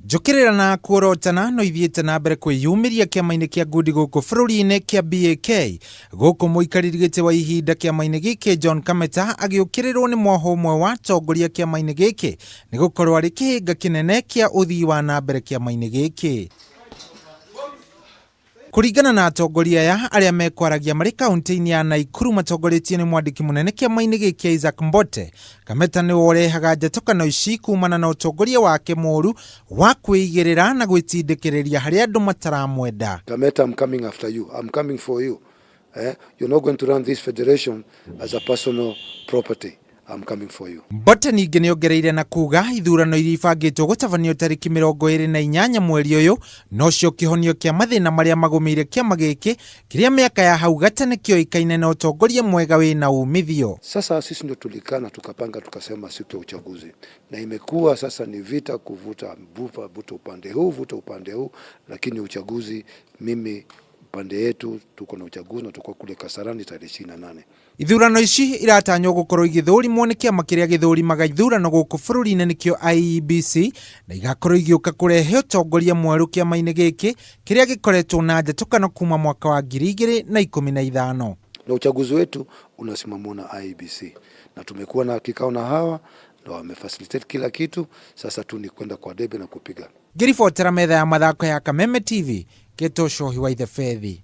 Njukirira na kuorotana no ithiete na mbere kwiyumiria kiama-ini kia ngundi guku bururi-ini kia BAK guku muikariri giti wa ihinda kiama-ini giki John Kameta agiukirirwo ni mwoho umwe wa atongoria kiama-ini giki ni gukorwo ari kihinga kinene kia uthii wa na mbere kiama-ini giki. Kuringana na atongoria aya aria mekwaragia mari kaunti-ini ya Nakuru matongoretio ni mwandiki munene kiama-ini giki Isaac Mbote, Kameta ni worehaga njatukano ici kumana na utongoria wake moru wa kwigirira na gwitindikiriria hari andu mataramwenda. Kameta, I'm coming after you. I'm coming for you. You're not going to run this federation as a personal property. I'm coming for you. Mbote ningi niongereire na kuga ithurano iria ibangitwo gutabanio tariki 28 mweri uyu nocio kihonio kia mathina maria magumiire kiama giki kiria miaka ya hau gatene kioikaine na utongoria mwega wina umithio. Sasa sisi ndio tulikana tukapanga tukasema siku ya uchaguzi, na imekuwa sasa ni vita kuvuta vuta upande huu, lakini uchaguzi, mimi pande yetu tuko na uchaguzi na tuko kule Kasarani tarehe 28. Ithurano ici iratanywo gukorwo igithurimwo ni kiama kiria githurimaga ithurano guku bururi-ini nikio IEBC na igakorwo igiuka kurehe utongoria mweru kiama-ini giki kiria gikoretwo na njatukano kuma mwaka wa 2015. Na uchaguzi wetu unasimamwa na IEBC na tumekuwa na kikao na hawa na wamefacilitate kila kitu. Sasa tu ni kwenda kwa debe na kupiga. Ngiribotera metha ya mathako ya Kameme TV, Geto Shohi wa Ithefethi.